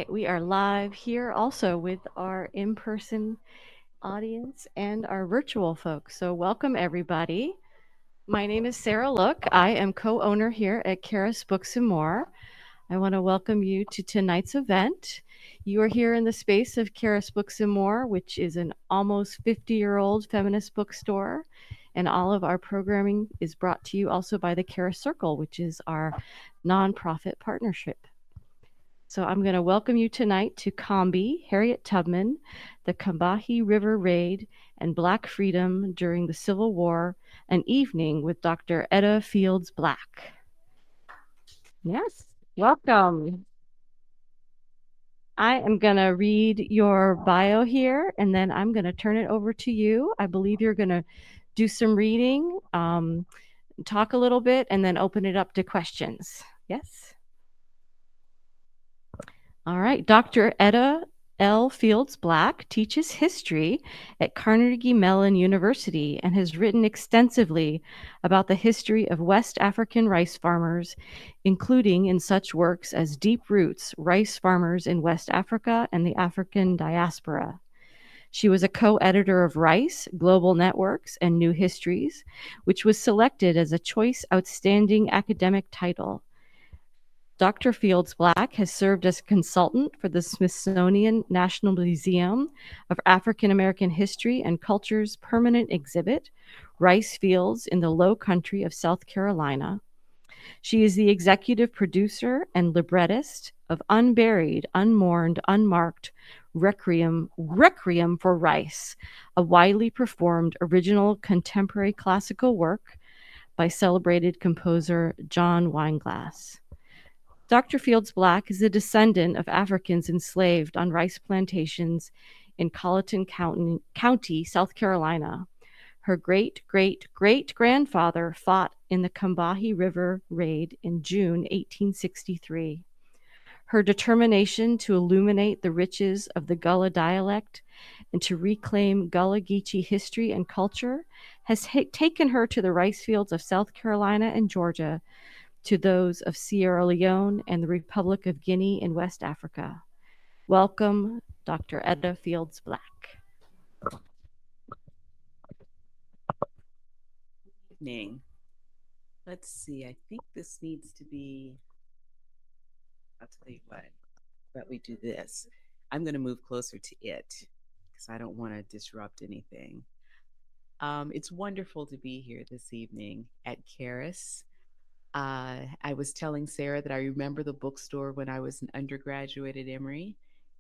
right, we are live here also with our in-person audience and our virtual folks. So welcome everybody. My name is Sarah Look. I am co-owner here at Charis Books and More. I want to welcome you to tonight's event. You are here in the space of Charis Books and More, which is an almost 50-year-old feminist bookstore. And all of our programming is brought to you also by the Charis Circle, which is our nonprofit partnership. So I'm going to welcome you tonight to Combee, Harriet Tubman, the Combahee River Raid, and Black Freedom during the Civil War, an evening with Dr. Edda Fields-Black. Yes, welcome. I am going to read your bio here, and then I'm going to turn it over to you. I believe you're going to do some reading, talk a little bit, and then open it up to questions. Yes? All right. Dr. Edda L. Fields-Black teaches history at Carnegie Mellon University and has written extensively about the history of West African rice farmers, including in such works as Deep Roots, Rice Farmers in West Africa and the African Diaspora. She was a co-editor of Rice, Global Networks, and New Histories, which was selected as a Choice Outstanding Academic Title. Dr. Fields-Black has served as a consultant for the Smithsonian National Museum of African American History and Culture's permanent exhibit, Rice Fields in the Low Country of South Carolina. She is the executive producer and librettist of Unburied, Unmourned, Unmarked, Requiem for Rice, a widely performed original contemporary classical work by celebrated composer John Weinglass. Dr. Fields-Black is a descendant of Africans enslaved on rice plantations in Colleton County, South Carolina. Her great-great-great-grandfather fought in the Combahee River Raid in June 1863. Her determination to illuminate the riches of the Gullah dialect and to reclaim Gullah Geechee history and culture has taken her to the rice fields of South Carolina and Georgia, to those of Sierra Leone and the Republic of Guinea in West Africa. Welcome, Dr. Edda Fields-Black. Evening. Let's see. I think this needs to be. I'll tell you what. But we do this. I'm going to move closer to it because I don't want to disrupt anything. It's wonderful to be here this evening at Charis. I was telling Sarah that I remember the bookstore when I was an undergraduate at Emory,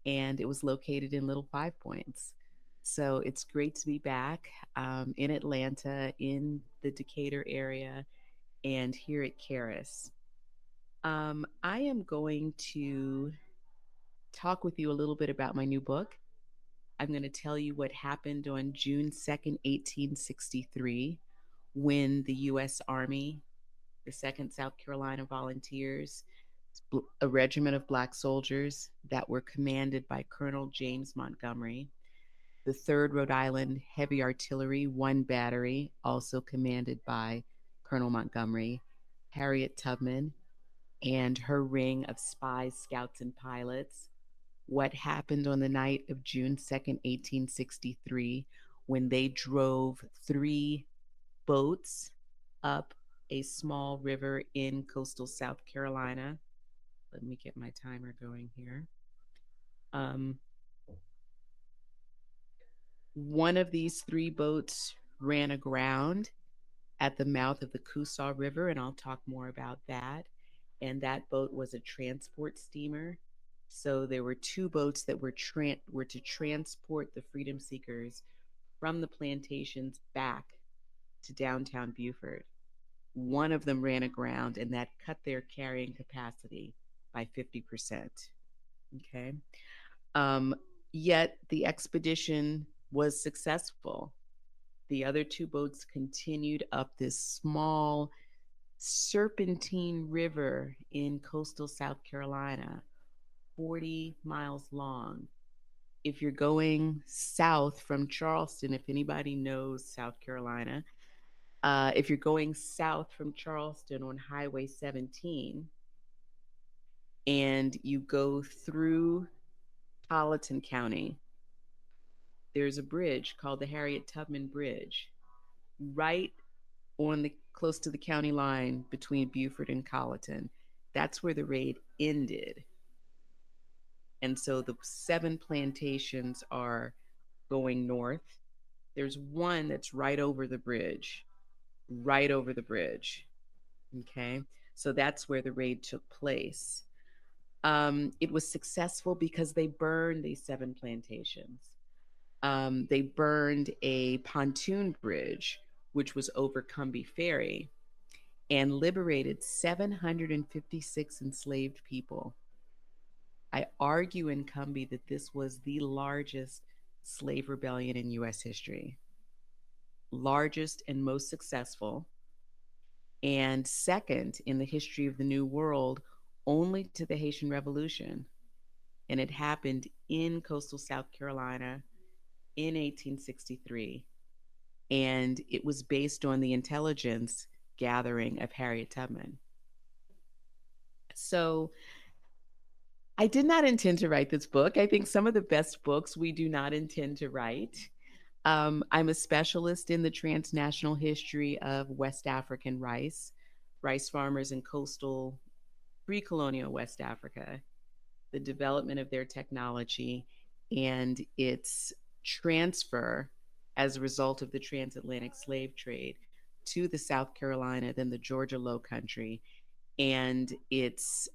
and it was located in Little Five Points. So it's great to be back in Atlanta, in the Decatur area, and here at Charis. I am going to talk with you a little bit about my new book. I'm going to tell you what happened on June 2nd, 1863, when the U.S. Army, the 2nd South Carolina Volunteers, a regiment of Black soldiers that were commanded by Colonel James Montgomery, the 3rd Rhode Island Heavy Artillery 1 Battery, also commanded by Colonel Montgomery, Harriet Tubman, and her ring of spies, scouts, and pilots. What happened on the night of June 2nd, 1863, when they drove 3 boats up a small river in coastal South Carolina. Let me get my timer going here. One of these 3 boats ran aground at the mouth of the Coosaw River, and I'll talk more about that. And that boat was a transport steamer. So there were 2 boats that were to transport the freedom seekers from the plantations back to downtown Beaufort. One of them ran aground, and that cut their carrying capacity by 50%. Okay. Yet the expedition was successful. The other 2 boats continued up this small serpentine river in coastal South Carolina, 40 miles long. If you're going south from Charleston, if anybody knows South Carolina, if you're going south from Charleston on Highway 17, and you go through Colleton County. There's a bridge called the Harriet Tubman Bridge, right on the close to the county line between Beaufort and Colleton. That's where the raid ended. And so the 7 plantations are going north. There's one that's right over the bridge, right over the bridge. Okay. So that's where the raid took place. It was successful because they burned these 7 plantations. They burned a pontoon bridge, which was over Combee Ferry, and liberated 756 enslaved people. I argue in Combee that this was the largest slave rebellion in U.S. history, largest and most successful, and second in the history of the New World only to the Haitian Revolution. And it happened in coastal South Carolina in 1863. And it was based on the intelligence gathering of Harriet Tubman. So I did not intend to write this book. I think some of the best books we do not intend to write. I'm a specialist in the transnational history of West African rice farmers in coastal pre colonial West Africa, the development of their technology, and its transfer as a result of the transatlantic slave trade to the South Carolina, then the Georgia Lowcountry, and its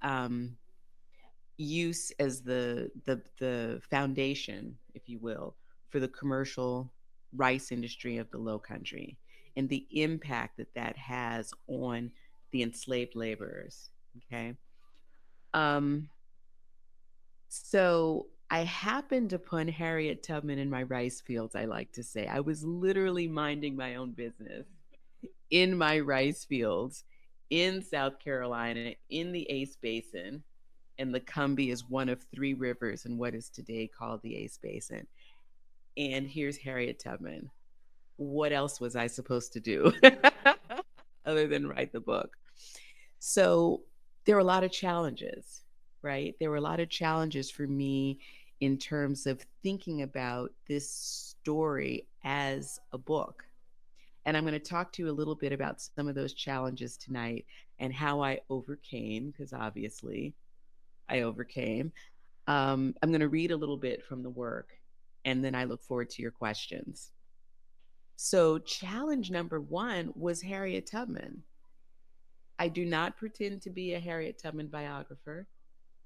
use as the foundation, if you will, for the commercial rice industry of the Low Country, and the impact that that has on the enslaved laborers. Okay, um, so I happened upon Harriet Tubman in my rice fields. I like to say I was literally minding my own business in my rice fields in South Carolina in the Ace Basin, and the Combee is one of 3 rivers in what is today called the Ace Basin. And here's Harriet Tubman. What else was I supposed to do other than write the book? So there were a lot of challenges, right? There were a lot of challenges for me in terms of thinking about this story as a book. And I'm going to talk to you a little bit about some of those challenges tonight and how I overcame, because obviously I overcame. I'm going to read a little bit from the work, and then I look forward to your questions. So, challenge number 1 was Harriet Tubman. I do not pretend to be a Harriet Tubman biographer.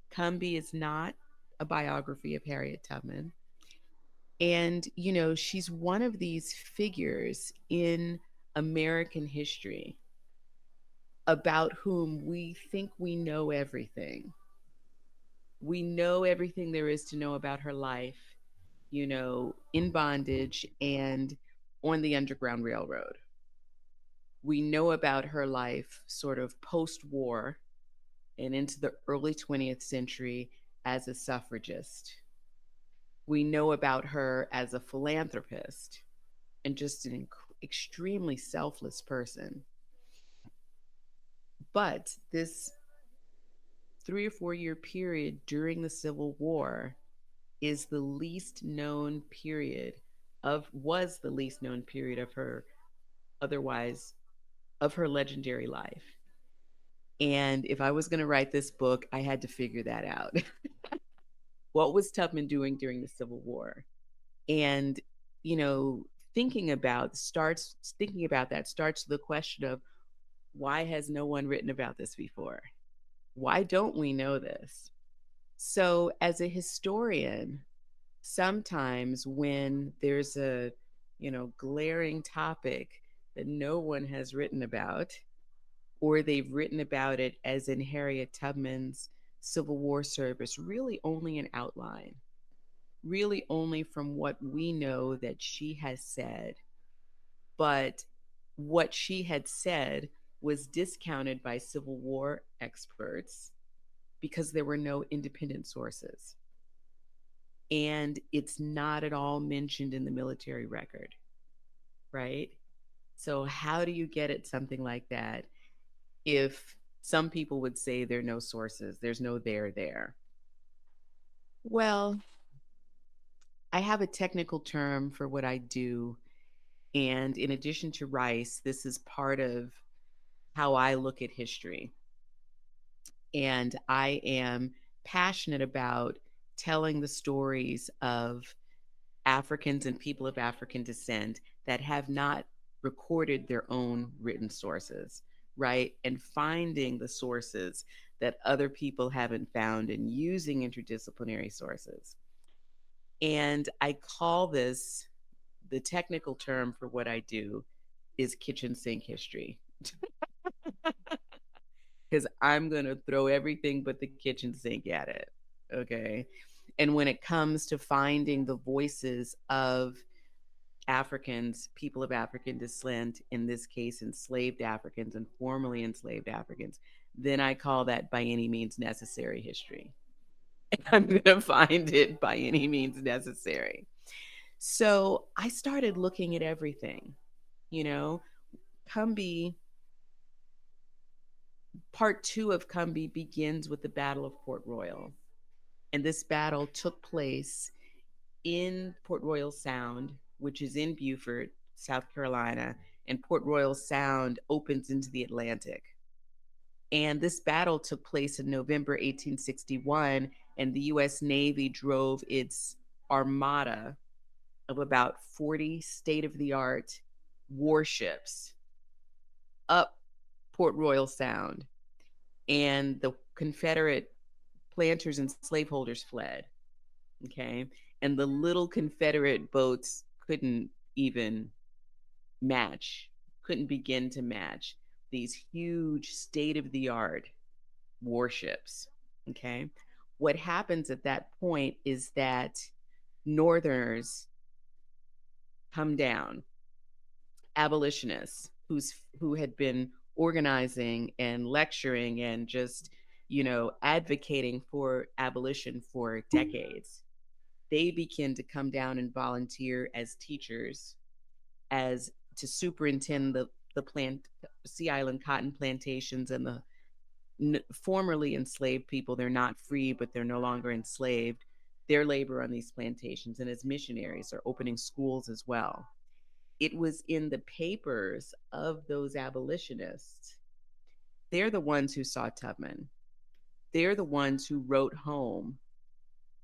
Combee is not a biography of Harriet Tubman. And, you know, she's one of these figures in American history about whom we think we know everything. We know everything there is to know about her life, you know, in bondage and on the Underground Railroad. We know about her life sort of post war and into the early 20th century as a suffragist. We know about her as a philanthropist and just an extremely selfless person. But this 3 or 4 year period during the Civil War is the least known period was the least known period of her otherwise of her legendary life. And if I was going to write this book, I had to figure that out. What was Tubman doing during the Civil War? And, you know, thinking about that starts the question of why has no one written about this before? Why don't we know this? So, as a historian, sometimes when there's a, you know, glaring topic that no one has written about, or they've written about it as in Harriet Tubman's Civil War service, really only an outline, really only from what we know that she has said. But what she had said was discounted by Civil War experts because there were no independent sources. And it's not at all mentioned in the military record, right? So, how do you get at something like that if Some people would say there are no sources, there's no there there. Well, I have a technical term for what I do. And in addition to rice, this is part of how I look at history. And I am passionate about telling the stories of Africans and people of African descent that have not recorded their own written sources, right? And finding the sources that other people haven't found and using interdisciplinary sources. And I call this, the technical term for what I do is kitchen sink history. Because I'm going to throw everything but the kitchen sink at it. Okay. And when it comes to finding the voices of Africans, people of African descent, in this case, enslaved Africans and formerly enslaved Africans, then I call that by any means necessary history. And I'm going to find it by any means necessary. So I started looking at everything, you know, Combee, part two of Combee begins with the Battle of Port Royal. And this battle took place in Port Royal Sound, which is in Beaufort, South Carolina, and Port Royal Sound opens into the Atlantic. And this battle took place in November 1861, and the US Navy drove its armada of about 40 state of the art warships up Port Royal Sound. And the Confederate planters and slaveholders fled. Okay. And the little Confederate boats couldn't even match, couldn't begin to match these huge state of the art warships. Okay. What happens at that point is that Northerners come down, abolitionists who had been organizing and lecturing and just, advocating for abolition for decades. They begin to come down and volunteer as teachers, as to superintend the plant Sea Island cotton plantations and the formerly enslaved people. They're not free, but they're no longer enslaved. Their labor on these plantations, and as missionaries are opening schools as well. It was in the papers of those abolitionists. They're the ones who saw Tubman. They're the ones who wrote home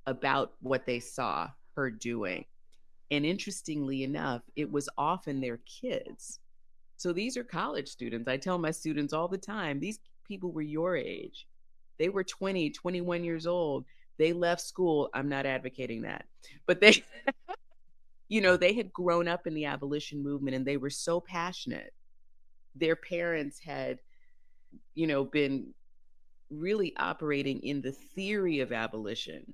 about what they saw her doing. And interestingly enough, it was often their kids. So these are college students. I tell my students all the time, these people were your age. They were 20, 21 years old. They left school. I'm not advocating that. But they, they had grown up in the abolition movement and they were so passionate. Their parents had, been really operating in the theory of abolition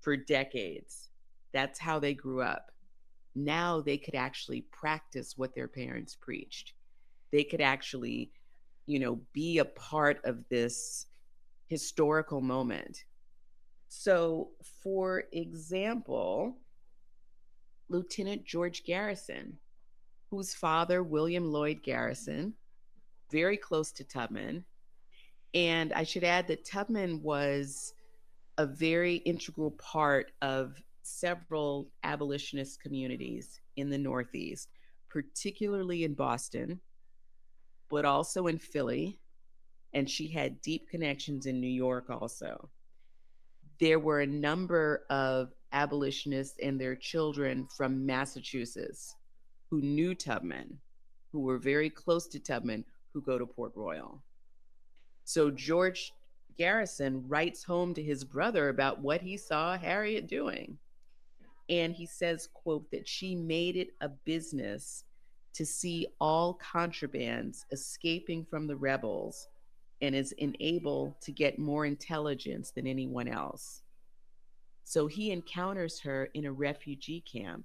for decades. That's how they grew up. Now they could actually practice what their parents preached. They could actually, be a part of this historical moment. So, for example, Lieutenant George Garrison, whose father, William Lloyd Garrison, very close to Tubman. And I should add that Tubman was a very integral part of several abolitionist communities in the Northeast, particularly in Boston, but also in Philly. And she had deep connections in New York also. There were a number of abolitionists and their children from Massachusetts who knew Tubman, who were very close to Tubman, who go to Port Royal. So George Garrison writes home to his brother about what he saw Harriet doing. And he says, quote, that she made it a business to see all contrabands escaping from the rebels and is enabled to get more intelligence than anyone else. So he encounters her in a refugee camp.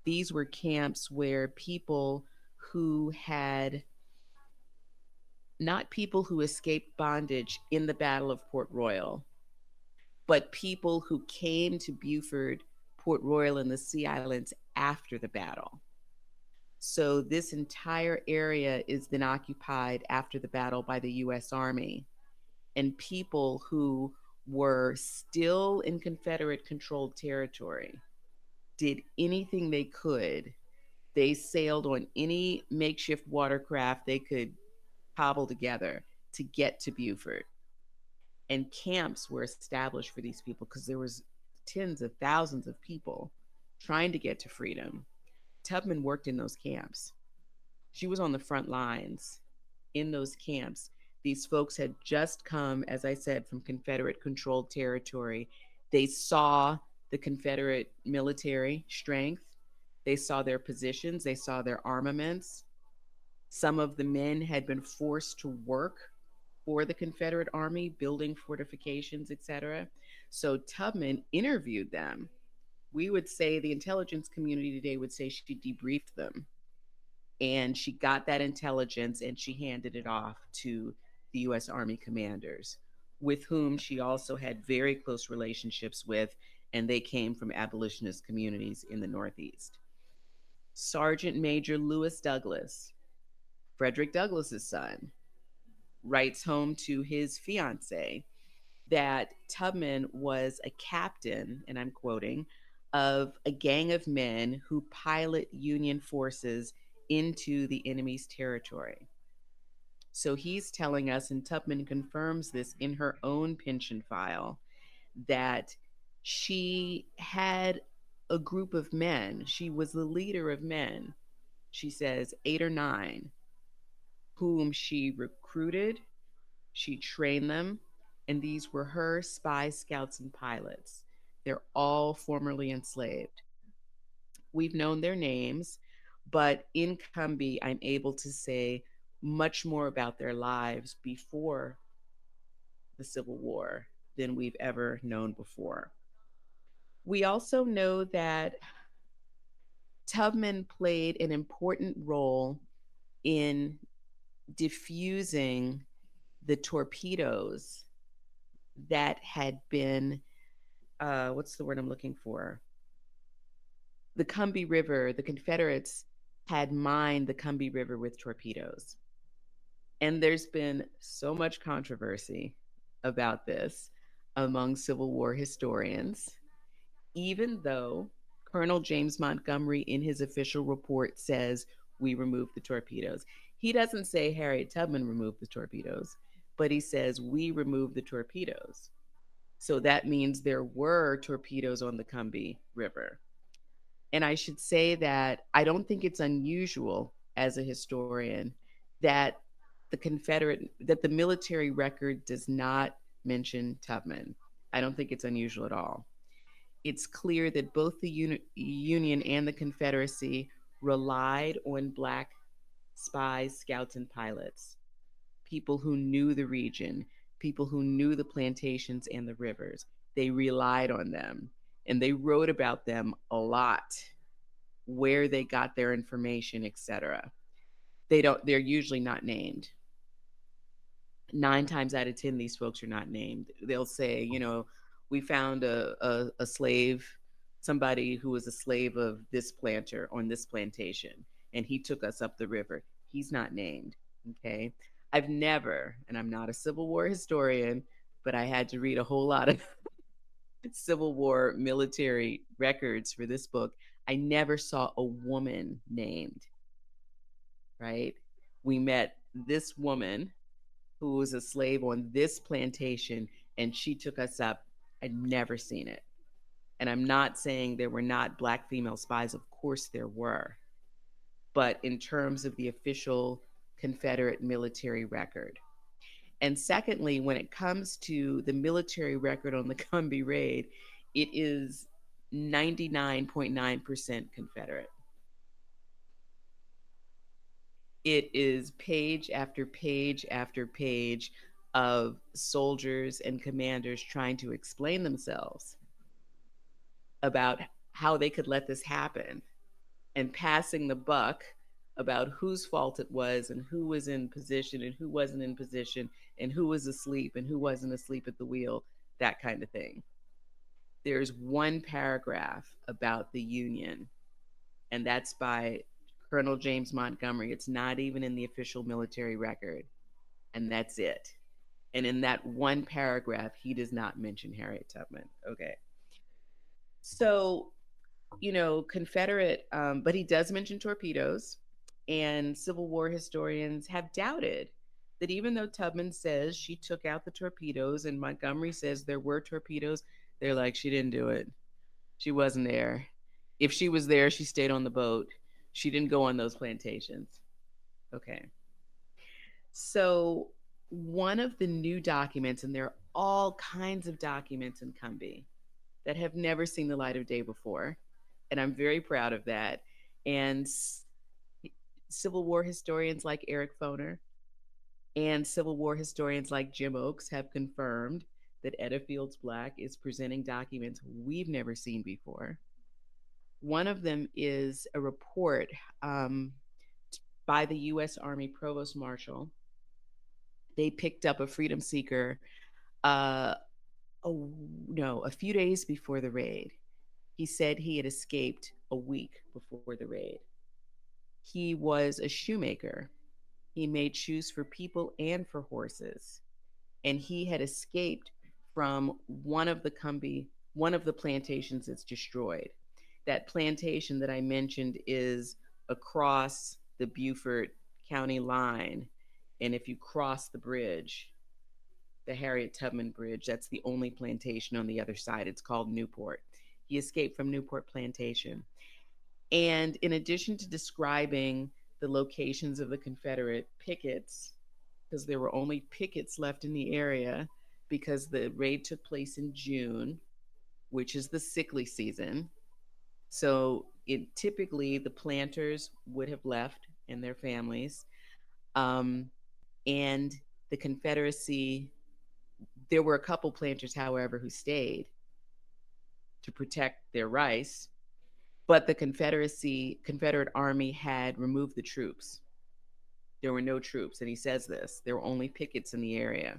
These were camps where people who had not people who escaped bondage in the Battle of Port Royal, but people who came to Beaufort, Port Royal, and the Sea Islands after the battle. So this entire area is then occupied after the battle by the US Army, and people who were still in Confederate controlled territory did anything they could. They sailed on any makeshift watercraft they could cobble together to get to Beaufort. And camps were established for these people because there was tens of thousands of people trying to get to freedom. Tubman worked in those camps. She was on the front lines in those camps. These folks had just come, as I said, from Confederate controlled territory. They saw the Confederate military strength, they saw their positions, they saw their armaments. Some of the men had been forced to work for the Confederate Army, building fortifications, etc. So Tubman interviewed them. We would say the intelligence community today would say she debriefed them, and she got that intelligence and she handed it off to the US Army commanders, with whom she also had very close relationships with, and they came from abolitionist communities in the Northeast. Sergeant Major Lewis Douglas, Frederick Douglass's son, writes home to his fiancee that Tubman was a captain, and I'm quoting, of a gang of men who pilot Union forces into the enemy's territory. So he's telling us, and Tubman confirms this in her own pension file, that she had a group of men. She was the leader of men. She says 8 or 9, whom she recruited, she trained them, and these were her spies, scouts, and pilots. They're all formerly enslaved. We've known their names, but in Combee, I'm able to say much more about their lives before the Civil War than we've ever known before. We also know that Tubman played an important role in diffusing the torpedoes that had been, what's the word I'm looking for? The Combee River, the Confederates had mined the Combee River with torpedoes. And there's been so much controversy about this among Civil War historians, even though Colonel James Montgomery, in his official report, says we removed the torpedoes. He doesn't say Harriet Tubman removed the torpedoes, but he says we removed the torpedoes. So that means there were torpedoes on the Combee River. And I should say that I don't think it's unusual as a historian that the military record does not mention Tubman. I don't think it's unusual at all. It's clear that both the Union and the Confederacy relied on Black spies, scouts, and pilots, people who knew the region, people who knew the plantations and the rivers. They relied on them, and they wrote about them a lot, where they got their information, etc. They're usually not named. 9 times out of 10, these folks are not named. They'll say, we found a slave, somebody who was a slave of this planter on this plantation, and he took us up the river. He's not named. Okay. I've never, and I'm not a Civil War historian, but I had to read a whole lot of Civil War military records for this book. I never saw a woman named, right? We met this woman who was a slave on this plantation, and she took us up. I'd never seen it. And I'm not saying there were not Black female spies. Of course there were. But in terms of the official Confederate military record. And secondly, when it comes to the military record on the Combee Raid, it is 99.9% Confederate. It is page after page after page of soldiers and commanders trying to explain themselves about how they could let this happen, and passing the buck about whose fault it was and who was in position and who wasn't in position and who was asleep and who wasn't asleep at the wheel, that kind of thing. There's one paragraph about the Union, and that's by Colonel James Montgomery. It's not even in the official military record. And that's it. And in that one paragraph, he does not mention Harriet Tubman. Okay. So, Confederate, but he does mention torpedoes. And Civil War historians have doubted that even though Tubman says she took out the torpedoes and Montgomery says there were torpedoes, they're like, she didn't do it. She wasn't there. If she was there, she stayed on the boat. She didn't go on those plantations. Okay. So, one of the new documents, and there are all kinds of documents in Combee that have never seen the light of day before, and I'm very proud of that. And Civil War historians like Eric Foner and Civil War historians like Jim Oakes have confirmed that Edda Fields-Black is presenting documents we've never seen before. One of them is a report by the U.S. Army Provost Marshal. They picked up a freedom seeker a few days before the raid. He said he had escaped a week before the raid. He was a shoemaker. He made shoes for people and for horses. And he had escaped from one of the plantations that's destroyed. That plantation that I mentioned is across the Beaufort County line. And if you cross the bridge, the Harriet Tubman Bridge, that's the only plantation on the other side. It's called Newport. He escaped from Newport Plantation. And in addition to describing the locations of the Confederate pickets, because there were only pickets left in the area, because the raid took place in June, which is the sickly season. So typically the planters would have left and their families. And the Confederacy, there were a couple planters, however, who stayed to protect their rice, but the Confederate Army had removed the troops. There were no troops, and he says this. There were only pickets in the area.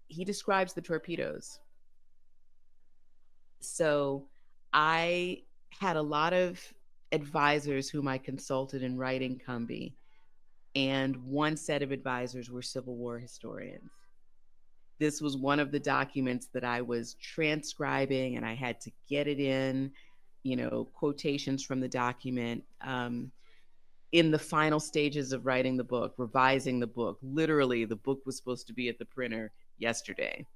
He describes the torpedoes. So I had a lot of advisors whom I consulted in writing Combee, and one set of advisors were Civil War historians. This was one of the documents that I was transcribing, and I had to get it in, quotations from the document. In the final stages of writing the book, revising the book, literally, the book was supposed to be at the printer yesterday.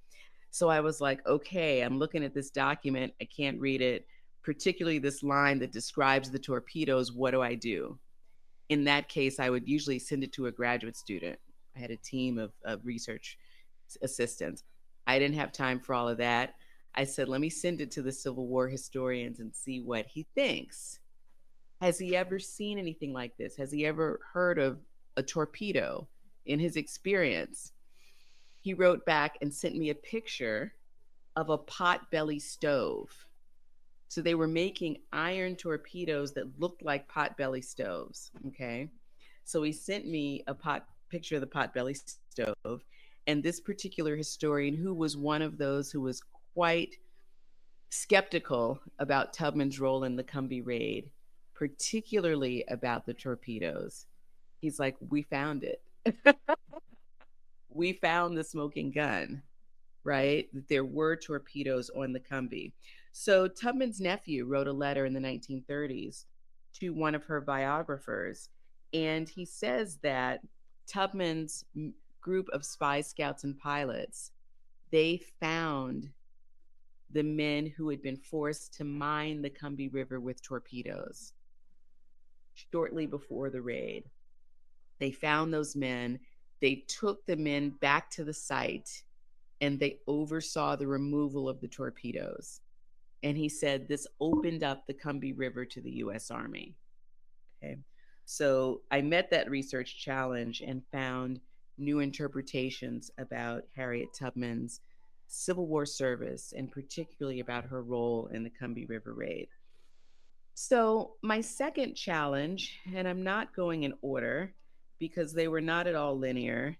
So I was like, okay, I'm looking at this document. I can't read it, particularly this line that describes the torpedoes. What do I do? In that case, I would usually send it to a graduate student. I had a team of research assistants. I didn't have time for all of that. I said, let me send it to the Civil War historians and see what he thinks. Has he ever seen anything like this? Has he ever heard of a torpedo in his experience? He wrote back and sent me a picture of a potbelly stove. So they were making iron torpedoes that looked like potbelly stoves. Okay. So he sent me a picture of the potbelly stove. And this particular historian, who was one of those who was quite skeptical about Tubman's role in the Combee Raid, particularly about the torpedoes, he's like, we found it. We found the smoking gun, right? There were torpedoes on the Combee. So Tubman's nephew wrote a letter in the 1930s to one of her biographers, and he says that Tubman's group of spies, scouts, and pilots, they found the men who had been forced to mine the Combee River with torpedoes shortly before the raid. They found those men. They took the men back to the site and they oversaw the removal of the torpedoes. And he said this opened up the Combee River to the U.S. Army. Okay. So I met that research challenge and found new interpretations about Harriet Tubman's Civil War service, and particularly about her role in the Combee River Raid. So my second challenge, and I'm not going in order because they were not at all linear.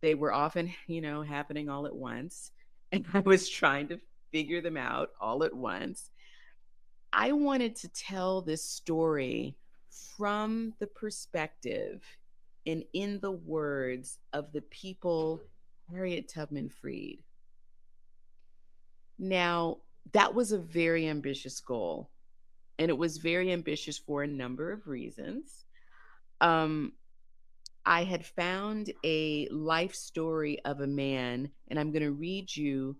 They were often, happening all at once. And I was trying to figure them out all at once. I wanted to tell this story from the perspective and in the words of the people Harriet Tubman freed. Now, that was a very ambitious goal, and it was very ambitious for a number of reasons. Um, I had found a life story of a man, and I'm going to read you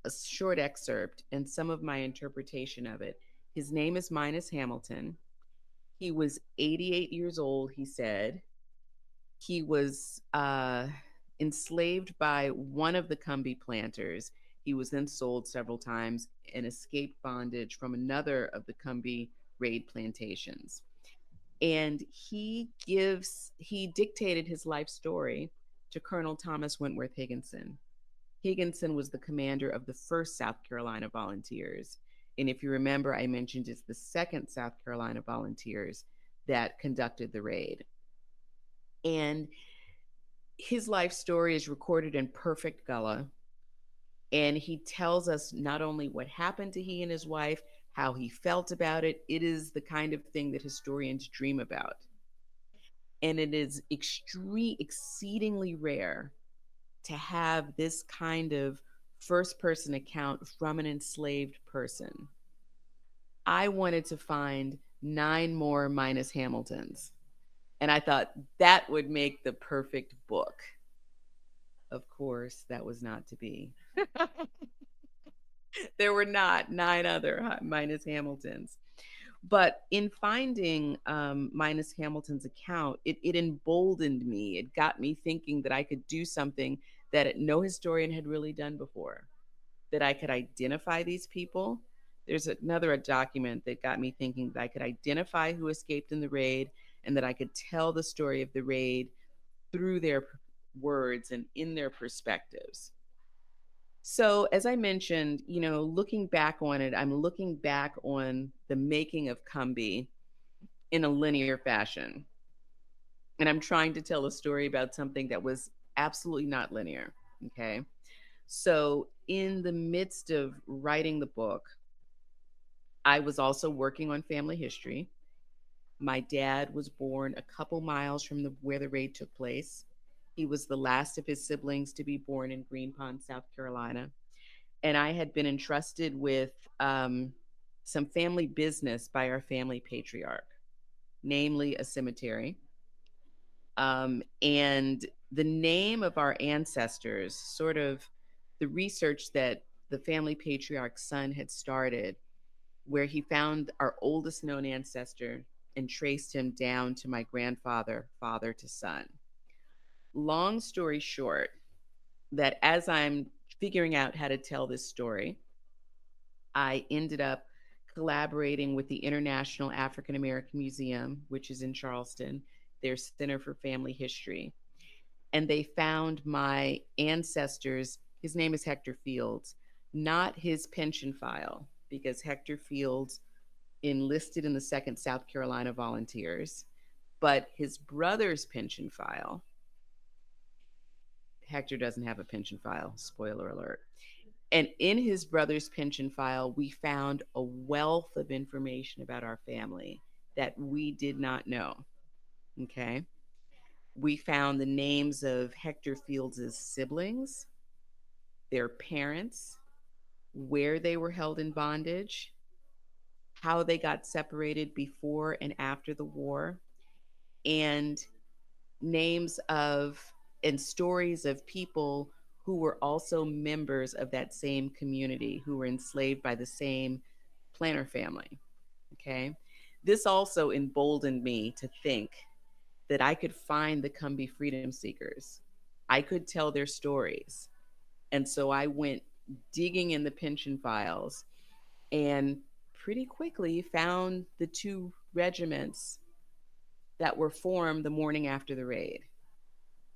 a short excerpt and some of my interpretation of it. His name is Minus Hamilton. He was 88 years old, he said. He was enslaved by one of the Combee planters. He was then sold several times and escaped bondage from another of the Combahee Raid plantations. And he dictated his life story to Colonel Thomas Wentworth Higginson. Higginson was the commander of the 1st South Carolina Volunteers. And if you remember, I mentioned it's the 2nd South Carolina Volunteers that conducted the raid. And his life story is recorded in perfect Gullah. And he tells us not only what happened to he and his wife, how he felt about it. It is the kind of thing that historians dream about. And it is exceedingly rare to have this kind of first person account from an enslaved person. I wanted to find 9 more Minus Hamiltons. And I thought that would make the perfect book. Of course, that was not to be. There were not 9 other Minus Hamiltons. But in finding Minus Hamilton's account, it emboldened me. It got me thinking that I could do something that no historian had really done before, that I could identify these people. There's another document that got me thinking that I could identify who escaped in the raid and that I could tell the story of the raid through their words and in their perspectives. So, as I mentioned, looking back on it, I'm looking back on the making of Combee in a linear fashion. And I'm trying to tell a story about something that was absolutely not linear. Okay. So, in the midst of writing the book, I was also working on family history. My dad was born a couple miles from where the raid took place. He was the last of his siblings to be born in Green Pond, South Carolina. And I had been entrusted with some family business by our family patriarch, namely a cemetery. And the name of our ancestors, sort of the research that the family patriarch's son had started, where he found our oldest known ancestor and traced him down to my grandfather, father to son. Long story short, that as I'm figuring out how to tell this story, I ended up collaborating with the International African American Museum, which is in Charleston, their Center for Family History. And they found my ancestors, his name is Hector Fields, not his pension file, because Hector Fields enlisted in the 2nd South Carolina Volunteers, but his brother's pension file. Hector doesn't have a pension file, spoiler alert. And in his brother's pension file, we found a wealth of information about our family that we did not know. Okay. We found the names of Hector Fields' siblings, their parents, where they were held in bondage, how they got separated before and after the war, and names of and stories of people who were also members of that same community who were enslaved by the same planter family. Okay. This also emboldened me to think that I could find the Combee freedom seekers. I could tell their stories. And so I went digging in the pension files and pretty quickly found the 2 regiments that were formed the morning after the raid,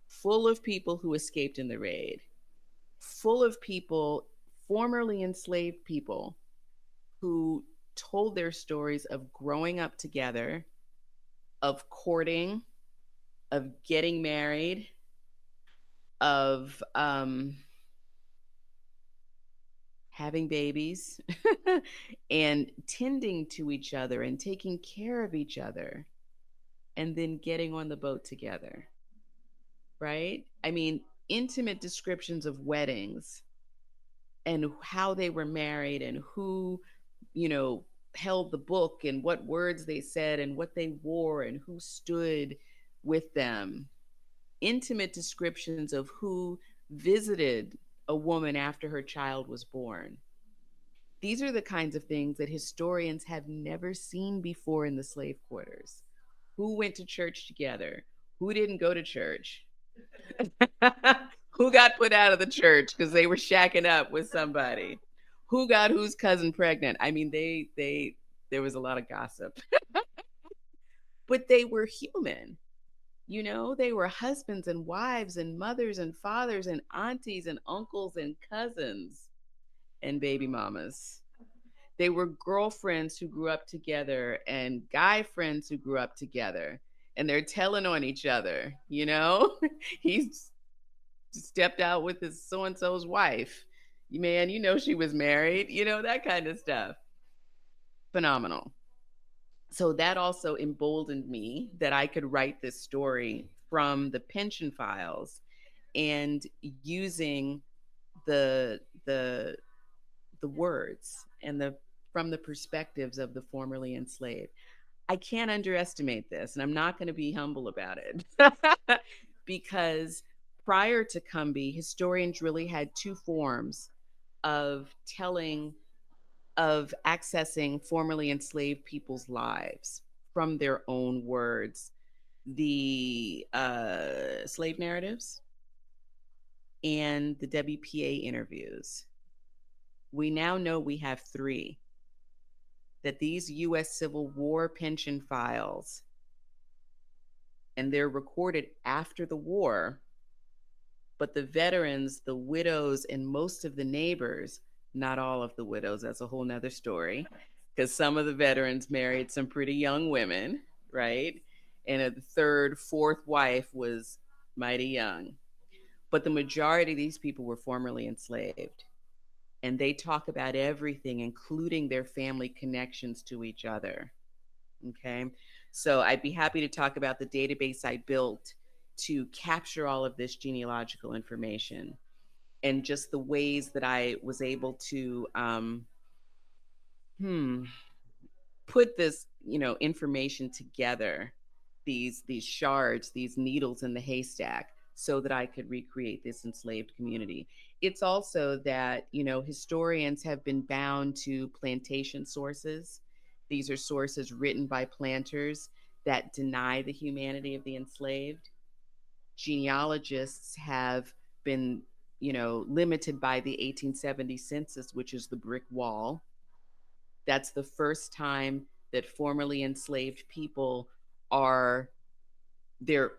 full of people who escaped in the raid, full of people, formerly enslaved people, who told their stories of growing up together, of courting, of getting married, of having babies, and tending to each other and taking care of each other. and then getting on the boat together, right? I mean, intimate descriptions of weddings and how they were married and who, you know, held the book and what words they said and what they wore and who stood with them. Intimate descriptions of who visited a woman after her child was born. These are the kinds of things that historians have never seen before in the slave quarters. Who went to church together? Who didn't go to church? Who got put out of the church because they were shacking up with somebody? Who got whose cousin pregnant? I mean, they there was a lot of gossip, but they were human. You know, they were husbands and wives and mothers and fathers and aunties and uncles and cousins and baby mamas. They were girlfriends who grew up together and guy friends who grew up together. And they're telling on each other, you know? He's stepped out with his so and so's wife. Man, you know she was married, you know, that kind of stuff. Phenomenal. So that also emboldened me that I could write this story from the pension files and using the the the words and the from the perspectives of the formerly enslaved. I can't underestimate this, and I'm not going to be humble about it. Because prior to Combee, historians really had two forms of telling, of accessing formerly enslaved people's lives from their own words: the slave narratives and the WPA interviews. We now know we have three, that these US Civil War pension files, and they're recorded after the war, but the veterans, the widows, and most of the neighbors, not all of the widows, that's a whole nother story, because some of the veterans married some pretty young women, right? And a third, fourth wife was mighty young. But the majority of these people were formerly enslaved. And they talk about everything, including their family connections to each other. Okay. So I'd be happy to talk about the database I built to capture all of this genealogical information and just the ways that I was able to hmm, put this, you know, information together, these shards, these needles in the haystack, so that I could recreate this enslaved community. It's also that, you know, historians have been bound to plantation sources. These are sources written by planters that deny the humanity of the enslaved. Genealogists have been, you know, limited by the 1870 census, which is the brick wall. That's the first time that formerly enslaved people are, their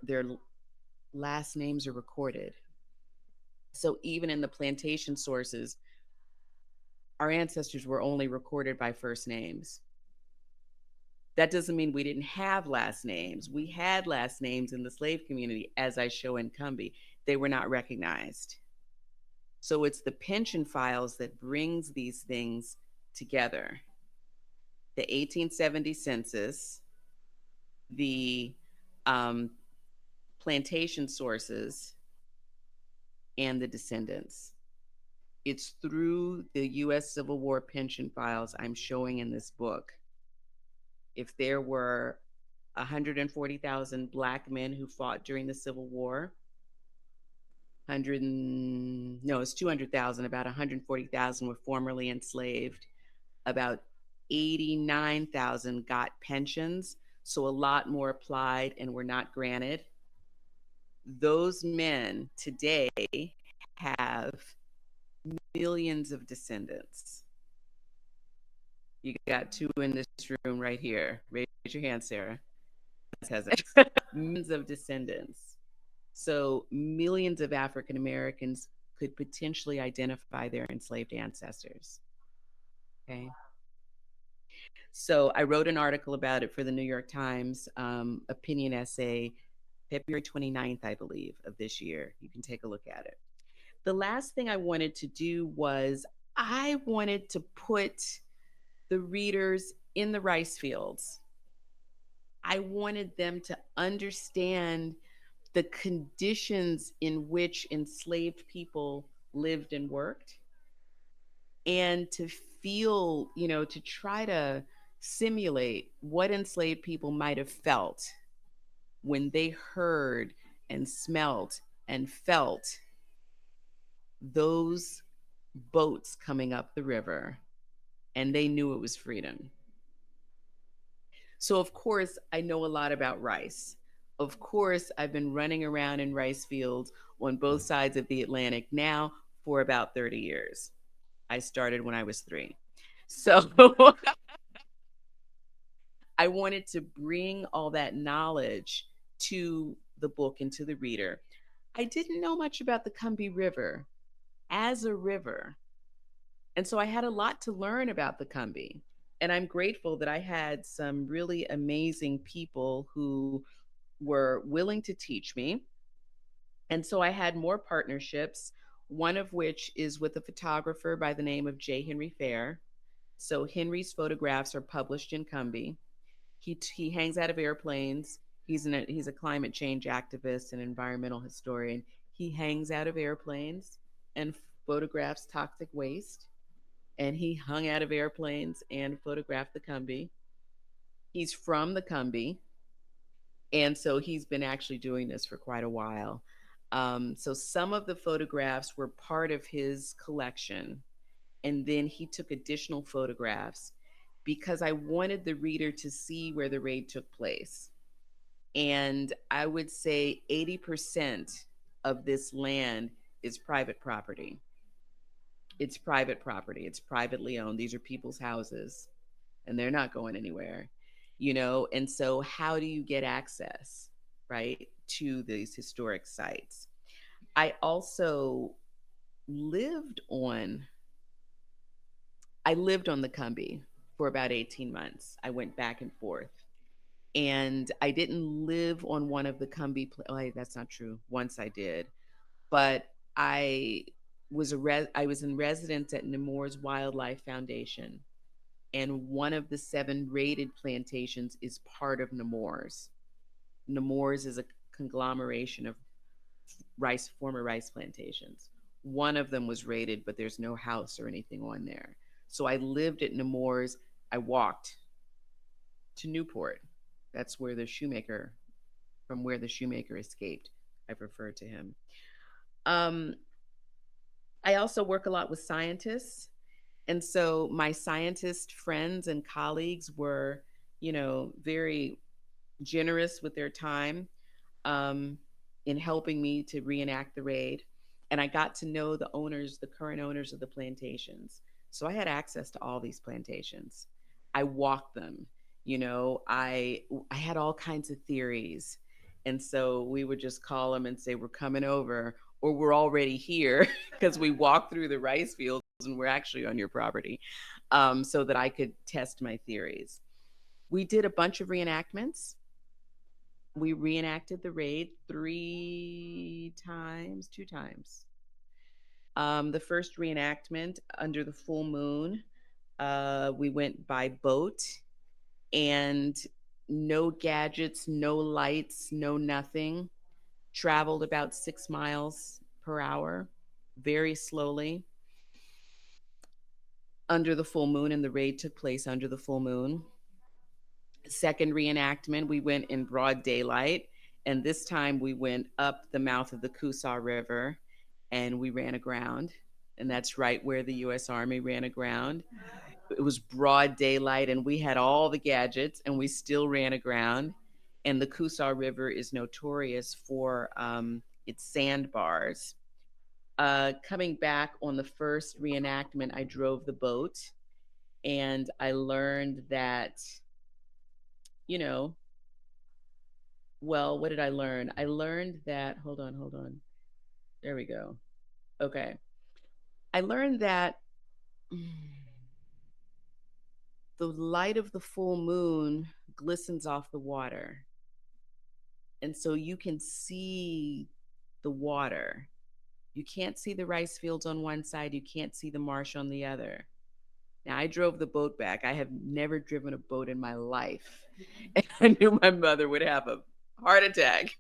last names are recorded. So even in the plantation sources, our ancestors were only recorded by first names. That doesn't mean we didn't have last names. We had last names in the slave community, as I show in Combee. They were not recognized. So it's the pension files that brings these things together. The 1870 census, the plantation sources, and the descendants. It's through the US Civil War pension files I'm showing in this book. If there were 140,000 Black men who fought during the Civil War, 100, no, it's 200,000, about 140,000 were formerly enslaved. About 89,000 got pensions, so a lot more applied and were not granted. Those men today have millions of descendants. You got two in this room right here. Raise your hand, Sarah. Has it. Millions of descendants. So millions of African Americans could potentially identify their enslaved ancestors. Okay. So I wrote an article about it for the New York Times opinion essay, February 29th, I believe, of this year. You can take a look at it. The last thing I wanted to do was I wanted to put the readers in the rice fields. I wanted them to understand the conditions in which enslaved people lived and worked, and to feel, to try to simulate what enslaved people might have felt when they heard and smelt and felt those boats coming up the river, and they knew it was freedom. So, of course, I know a lot about rice. Of course, I've been running around in rice fields on both sides of the Atlantic now for about 30 years. I started when I was 3. So I wanted to bring all that knowledge to the book and to the reader. I didn't know much about the Combee River as a river. And so I had a lot to learn about the Combee. And I'm grateful that I had some really amazing people who were willing to teach me. And so I had more partnerships, one of which is with a photographer by the name of J. Henry Fair. So Henry's photographs are published in Combee. He hangs out of airplanes. He's a climate change activist and environmental historian. He hangs out of airplanes and photographs toxic waste. And he hung out of airplanes and photographed the Combee. He's from the Combee, and so he's been actually doing this for quite a while. So some of the photographs were part of his collection, and then he took additional photographs because I wanted the reader to see where the raid took place. And I would say 80% of this land is private property. It's private property. It's privately owned. These are people's houses, and they're not going anywhere, And so, how do you get access, right, to these historic sites? I also lived on. I lived on the Combee for about 18 months. I went back and forth. And I didn't live on one of the Combee. Oh, that's not true. Once I did, but I I was in residence at Nemours Wildlife Foundation, and one of the 7 raided plantations is part of Nemours. Nemours is a conglomeration of former rice plantations. One of them was raided, but there's no house or anything on there. So I lived at Nemours. I walked to Newport. That's where from where the shoemaker escaped. I've referred to him. Um, I also work a lot with scientists. And so my scientist friends and colleagues were, very generous with their time, um, in helping me to reenact the raid. And I got to know the current owners of the plantations. So I had access to all these plantations. I walked them. I had all kinds of theories. And so we would just call them and say, we're coming over, or we're already here, because we walked through the rice fields and we're actually on your property, so that I could test my theories. We did a bunch of reenactments. We reenacted the raid 2 times. The first reenactment, under the full moon, we went by boat, and no gadgets, no lights, no nothing. Traveled about 6 miles per hour, very slowly, under the full moon, and the raid took place under the full moon. Second reenactment, we went in broad daylight, and this time we went up the mouth of the Coosaw River, and we ran aground, and that's right where the U.S. Army ran aground. It was broad daylight, and we had all the gadgets, and we still ran aground. And the Coosaw River is notorious for its sandbars. Coming back on the first reenactment, I drove the boat, and I learned that, you know, well, what did I learn? I learned that, hold on. There we go. Okay. I learned that the light of the full moon glistens off the water. And so you can see the water. You can't see the rice fields on one side, you can't see the marsh on the other. Now, I drove the boat back. I have never driven a boat in my life. And I knew my mother would have a heart attack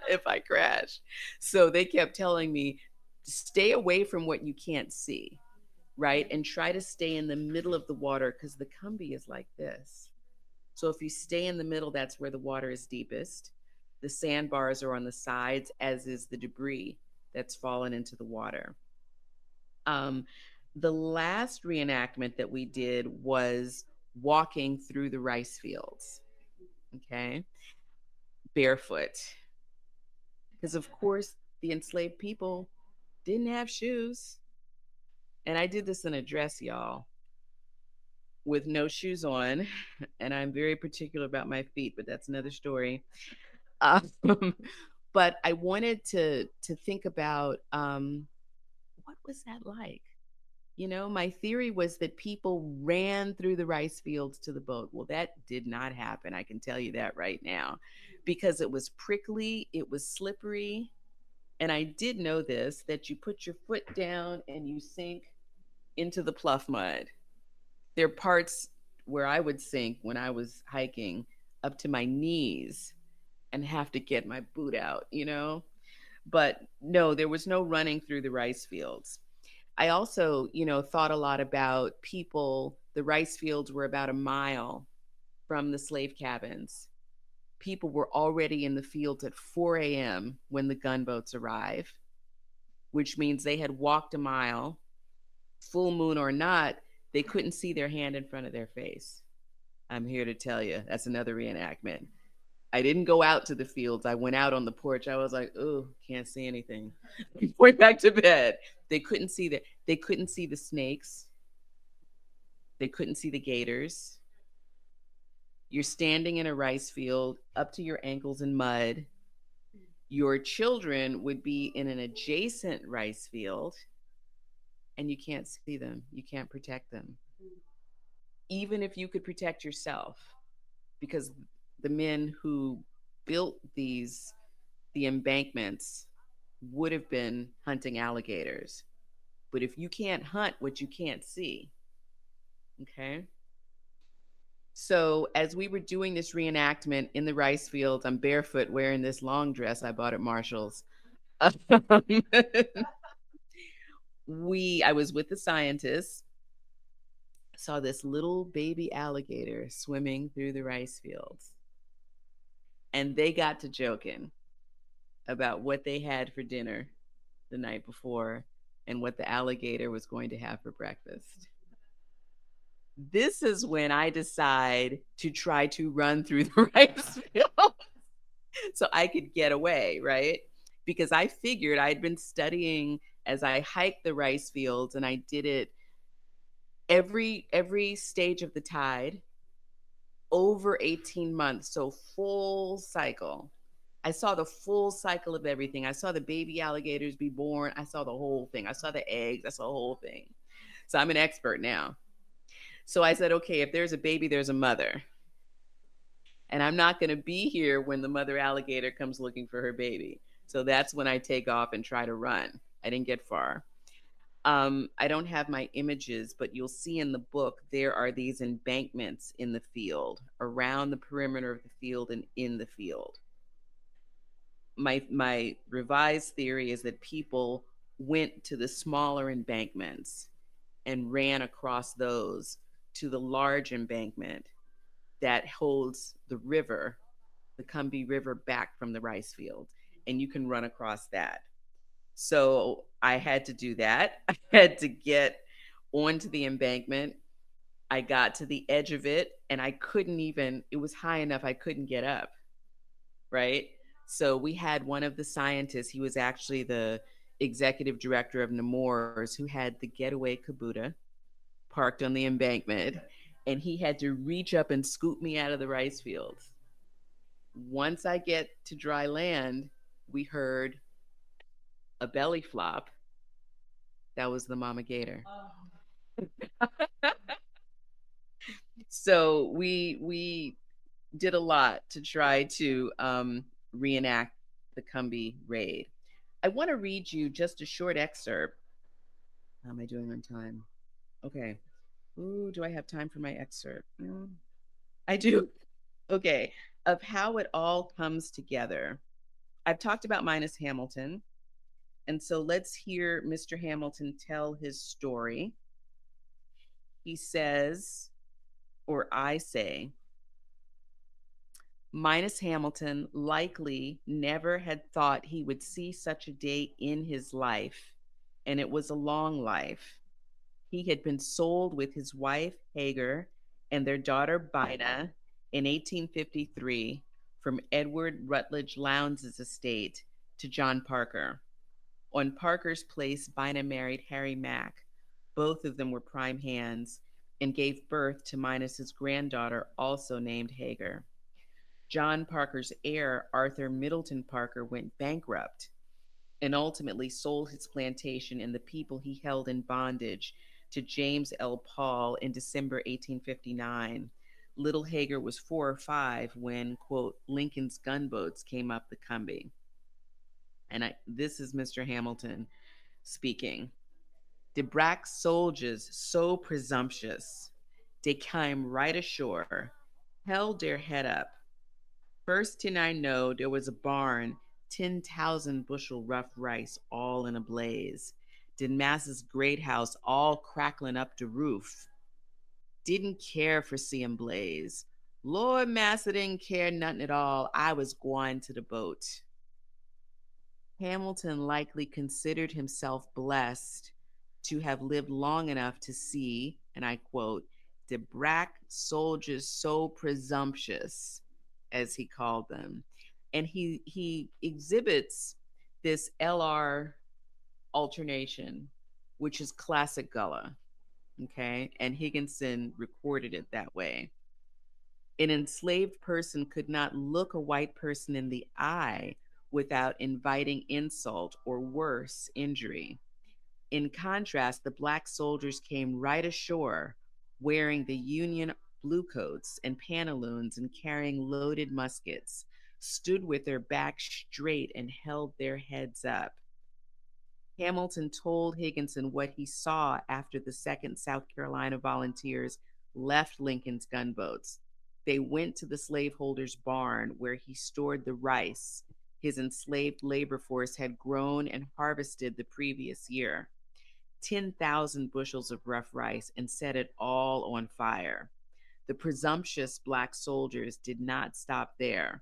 if I crashed. So they kept telling me, stay away from what you can't see, right? And try to stay in the middle of the water because the Combee is like this. So if you stay in the middle, that's where the water is deepest. The sandbars are on the sides, as is the debris that's fallen into the water. Um, the last reenactment that we did was walking through the rice fields, okay, barefoot. Because, of course, the enslaved people didn't have shoes. And I did this in a dress, y'all, with no shoes on. And I'm very particular about my feet, but that's another story. Um, but I wanted to think about what was that like? You know, my theory was that people ran through the rice fields to the boat. Well, that did not happen. I can tell you that right now because it was prickly, it was slippery. And I did know this that you put your foot down and you sink into the pluff mud. There are parts where I would sink when I was hiking up to my knees and have to get my boot out, you know? But no, there was no running through the rice fields. I also, thought a lot about people. The rice fields were about a mile from the slave cabins. People were already in the fields at 4 a.m. when the gunboats arrived, which means they had walked a mile, full moon or not, they couldn't see their hand in front of their face. I'm here to tell you, that's another reenactment. I didn't go out to the fields. I went out on the porch. I was like, "Oh, can't see anything." Went back to bed. They couldn't see the snakes. They couldn't see the gators. You're standing in a rice field up to your ankles in mud. Your children would be in an adjacent rice field and you can't see them. You can't protect them. Even if you could protect yourself, because the men who built the embankments would have been hunting alligators. But if you can't hunt what you can't see, okay? So as we were doing this reenactment in the rice fields, I'm barefoot wearing this long dress I bought at Marshall's. I was with the scientists, saw this little baby alligator swimming through the rice fields. And they got to joking about what they had for dinner the night before and what the alligator was going to have for breakfast. This is when I decide to try to run through the rice field so I could get away, right? Because I figured I'd been studying as I hiked the rice fields and I did it every stage of the tide over 18 months, so full cycle. I saw the full cycle of everything. I saw the baby alligators be born. I saw the whole thing. I saw the eggs. I saw the whole thing. So I'm an expert now. So I said, okay, if there's a baby, there's a mother. And I'm not going to be here when the mother alligator comes looking for her baby. So that's when I take off and try to run. I didn't get far. I don't have my images, but you'll see in the book there are these embankments in the field, around the perimeter of the field and in the field. My revised theory is that people went to the smaller embankments and ran across those to the large embankment that holds the river, the Combee River, back from the rice field, and you can run across that. So I had to do that. I had to get onto the embankment. I got to the edge of it and I couldn't even, it was high enough I couldn't get up, right? So we had one of the scientists, he was actually the executive director of Nemours, who had the getaway Kubota parked on the embankment, and he had to reach up and scoop me out of the rice fields. Once I get to dry land, we heard a belly flop. That was the mama gator. So we did a lot to try to reenact the Combee raid. I want to read you just a short excerpt. How am I doing on time? Okay. Ooh, do I have time for my excerpt? I do. Okay. Of how it all comes together. I've talked about Minus Hamilton. And so let's hear Mr. Hamilton tell his story. He says, or I say, Minus Hamilton likely never had thought he would see such a day in his life, and it was a long life. He had been sold with his wife, Hagar, and their daughter, Bina, in 1853 from Edward Rutledge Lowndes' estate to John Parker. On Parker's place, Bina married Harry Mack. Both of them were prime hands and gave birth to Minus's granddaughter, also named Hagar. John Parker's heir, Arthur Middleton Parker, went bankrupt and ultimately sold his plantation and the people he held in bondage to James L. Paul in December 1859. Little Hagar was 4 or 5 when, quote, Lincoln's gunboats came up the Combee. And this is Mr. Hamilton speaking. De Brack's soldiers so presumptuous, they came right ashore, held their head up. First thing I know, there was a barn, 10,000 bushel rough rice, all in a blaze. Did Massa's great house all crackling up the roof. Didn't care for seeing blaze. Lord Massa didn't care nothing at all. I was going to the boat. Hamilton likely considered himself blessed to have lived long enough to see, and I quote, the Brack soldiers so presumptuous, as he called them. And he exhibits this LR alternation, which is classic Gullah. Okay. And Higginson recorded it that way. An enslaved person could not look a white person in the eye without inviting insult or worse, injury. In contrast, the black soldiers came right ashore wearing the Union bluecoats and pantaloons and carrying loaded muskets, stood with their backs straight and held their heads up. Hamilton told Higginson what he saw after the 2nd South Carolina Volunteers left Lincoln's gunboats. They went to the slaveholder's barn where he stored the rice his enslaved labor force had grown and harvested the previous year. 10,000 bushels of rough rice and set it all on fire. The presumptuous black soldiers did not stop there.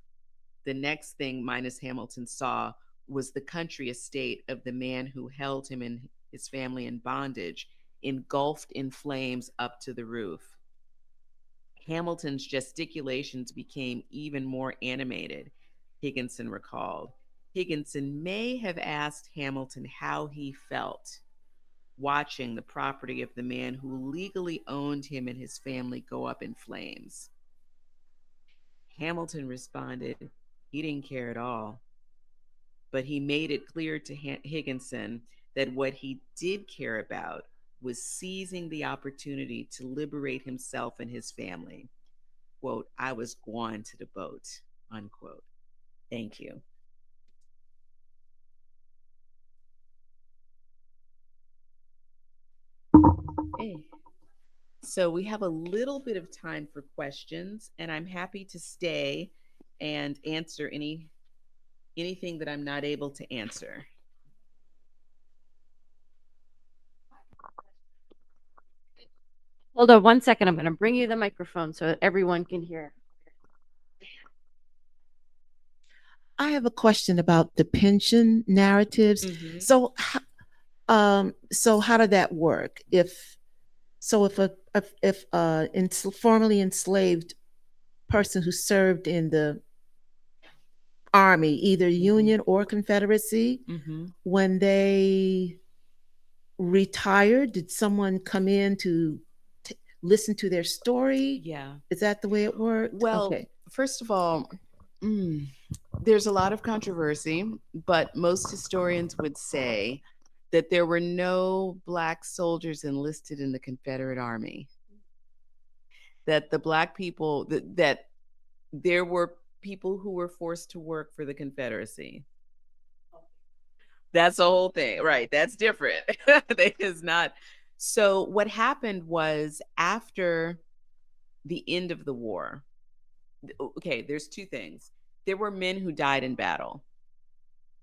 The next thing Minus Hamilton saw was the country estate of the man who held him and his family in bondage, engulfed in flames up to the roof. Hamilton's gesticulations became even more animated, Higginson recalled. Higginson may have asked Hamilton how he felt watching the property of the man who legally owned him and his family go up in flames. Hamilton responded he didn't care at all, but he made it clear to Higginson that what he did care about was seizing the opportunity to liberate himself and his family. Quote, I was going to the boat, unquote. Thank you. Okay. So we have a little bit of time for questions, and I'm happy to stay and answer anything that I'm not able to answer. Hold on 1 second. I'm going to bring you the microphone so that everyone can hear. I have a question about the pension narratives. Mm-hmm. So how did that work? If formerly enslaved person who served in the army, either Union or Confederacy, when they retired, did someone come in to listen to their story? Yeah. Is that the way it worked? Well, okay. First of all, there's a lot of controversy, but most historians would say that there were no black soldiers enlisted in the Confederate Army. That the black people, that there were people who were forced to work for the Confederacy. That's the whole thing, right? That's different. That is not. So what happened was after the end of the war, okay, there's two things. There were men who died in battle.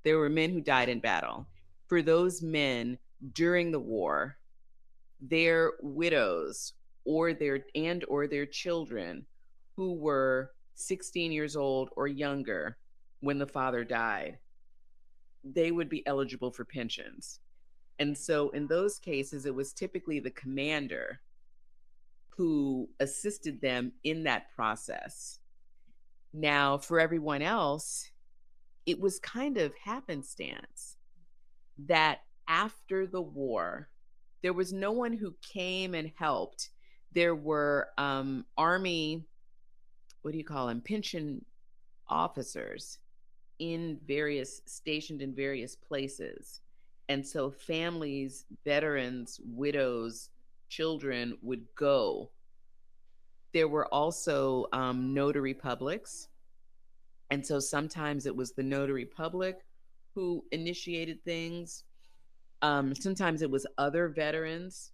There were men who died in battle. For those men during the war, their widows or their children who were 16 years old or younger when the father died, they would be eligible for pensions. And so in those cases, it was typically the commander who assisted them in that process. Now, for everyone else, it was kind of happenstance that after the war, there was no one who came and helped. There were Army, what do you call them, pension officers stationed in various places. And so families, veterans, widows, children would go. There were also notary publics. And so sometimes it was the notary public who initiated things. Sometimes it was other veterans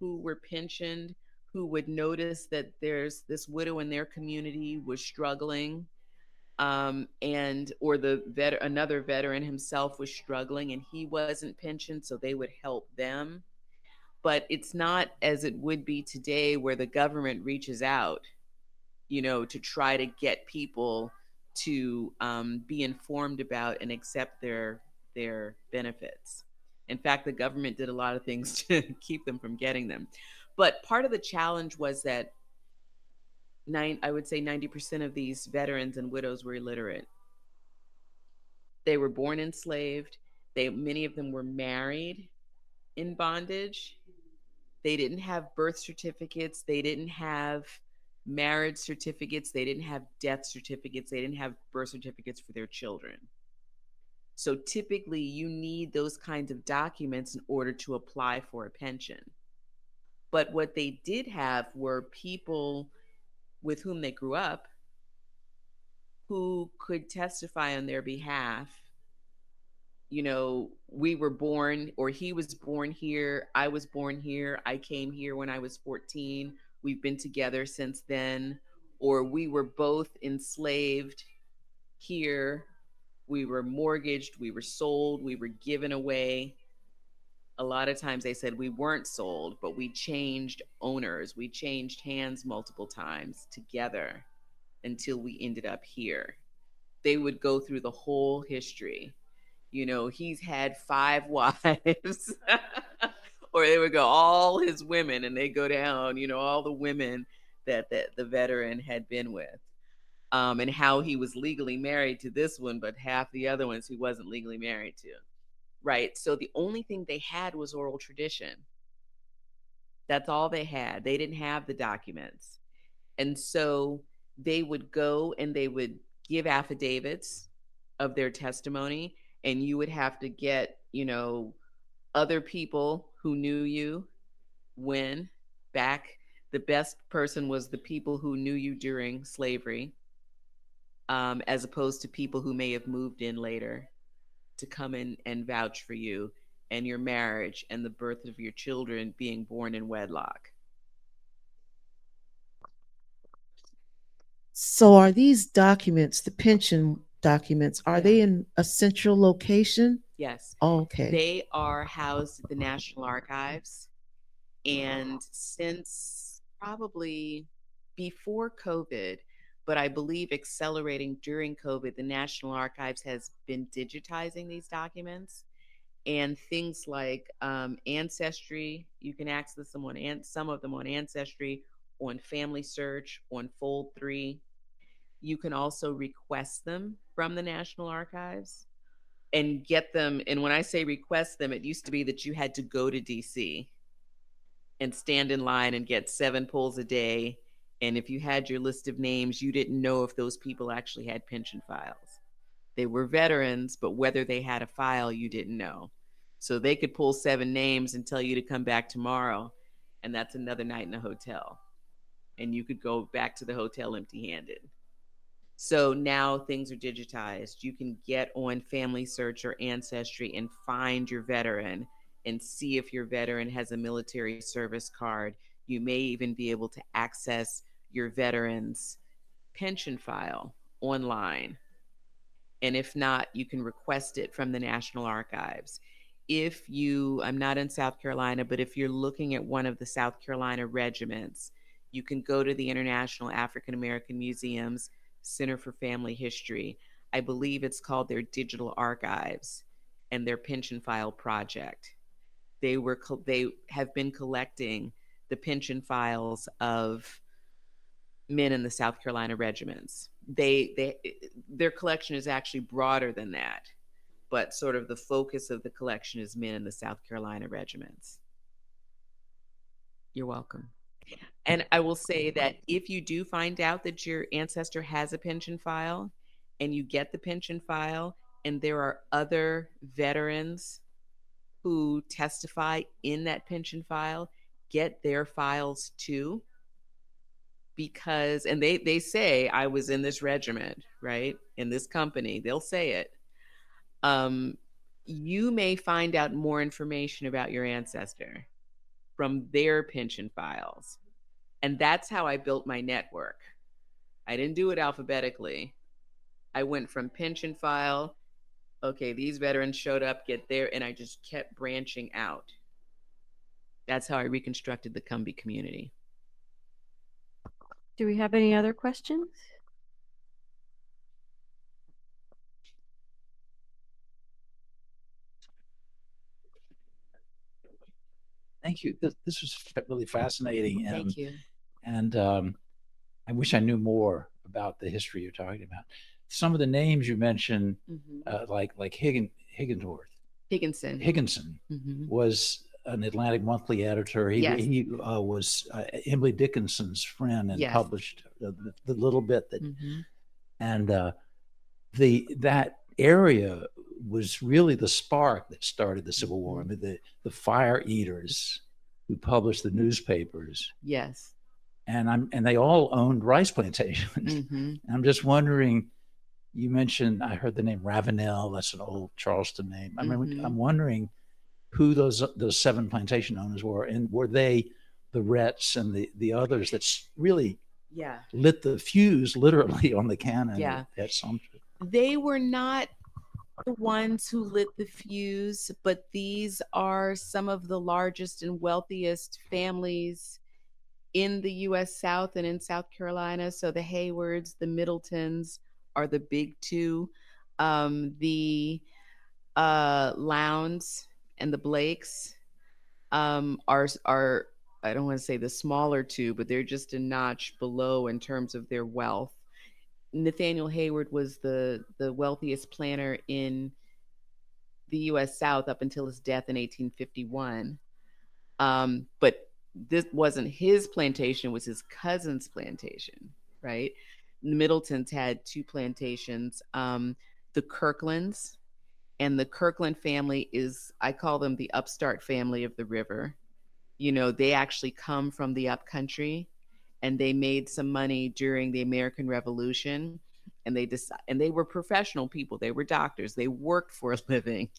who were pensioned who would notice that there's this widow in their community was struggling, and or another veteran himself was struggling and he wasn't pensioned, so they would help them. But it's not as it would be today, where the government reaches out, to try to get people to be informed about and accept their benefits. In fact, the government did a lot of things to keep them from getting them. But part of the challenge was that I would say 90% of these veterans and widows were illiterate. They were born enslaved. Many of them were married in bondage. They didn't have birth certificates. They didn't have marriage certificates. They didn't have death certificates. They didn't have birth certificates for their children. So typically, you need those kinds of documents in order to apply for a pension. But what they did have were people with whom they grew up who could testify on their behalf. We were born, or he was born here, I was born here, I came here when I was 14, we've been together since then, or we were both enslaved here, we were mortgaged, we were sold, we were given away. A lot of times they said we weren't sold, but we changed owners, we changed hands multiple times together until we ended up here. They would go through the whole history. He's had 5 wives. Or they would go all his women, and they go down, all the women that the veteran had been with. And how he was legally married to this one, but half the other ones he wasn't legally married to. Right. So the only thing they had was oral tradition. That's all they had. They didn't have the documents. And so they would go and they would give affidavits of their testimony, and you would have to get, other people who knew you when back. The best person was the people who knew you during slavery, as opposed to people who may have moved in later to come in and vouch for you and your marriage and the birth of your children being born in wedlock. So are these documents, the pension documents, are Yeah. they in a central location? Yes. Oh, okay. They are housed at the National Archives. And since probably before COVID, but I believe accelerating during COVID, the National Archives has been digitizing these documents. And things like Ancestry, you can access them some of them on Ancestry, on Family Search, on Fold3. You can also request them from the National Archives and get them. And when I say request them, it used to be that you had to go to DC and stand in line and get 7 pulls a day. And if you had your list of names, you didn't know if those people actually had pension files. They were veterans, but whether they had a file, you didn't know. So they could pull 7 names and tell you to come back tomorrow, and that's another night in a hotel. And you could go back to the hotel empty-handed. So now things are digitized. You can get on Family Search or Ancestry and find your veteran and see if your veteran has a military service card. You may even be able to access your veteran's pension file online. And if not, you can request it from the National Archives. If you, I'm not in South Carolina, but if you're looking at one of the South Carolina regiments, you can go to the International African American Museum's Center for Family History. I believe it's called their Digital Archives and their Pension File Project. They have been collecting the pension files of men in the South Carolina regiments. Their collection is actually broader than that, but sort of the focus of the collection is men in the South Carolina regiments. You're welcome. And I will say that if you do find out that your ancestor has a pension file and you get the pension file and there are other veterans who testify in that pension file, get their files too. Because, and they say, I was in this regiment, right? In this company, they'll say it. You may find out more information about your ancestor from their pension files. And that's how I built my network. I didn't do it alphabetically. I went from pension file, okay, these veterans showed up, get there, and I just kept branching out. That's how I reconstructed the Combee community. Do we have any other questions? Thank you. This was really fascinating. Thank you. And I wish I knew more about the history you're talking about. Some of the names you mentioned, like Higginson was an Atlantic Monthly editor. He was Emily Dickinson's friend and published the little bit that, and that area was really the spark that started the Civil War. I mean, the fire eaters who published the newspapers. Yes. And they all owned rice plantations. I'm just wondering, you mentioned, I heard the name Ravenel, that's an old Charleston name. I mean, I'm wondering who those 7 plantation owners were, and were they the Retts and the others that's really lit the fuse literally on the cannon at Sumter? They were not the ones who lit the fuse, but these are some of the largest and wealthiest families in the U.S. South and in South Carolina. So the Haywards, the Middletons are the big two. The Lowndes and the Blakes are I don't want to say the smaller two, but they're just a notch below in terms of their wealth. Nathaniel Hayward was the wealthiest planter in the U.S. South up until his death in 1851. But this wasn't his plantation, it was his cousin's plantation, right? The Middletons had 2 plantations, the Kirklands, and the Kirkland family is, I call them the upstart family of the river. You know, they actually come from the upcountry, and they made some money during the American Revolution, and they were professional people. They were doctors. They worked for a living,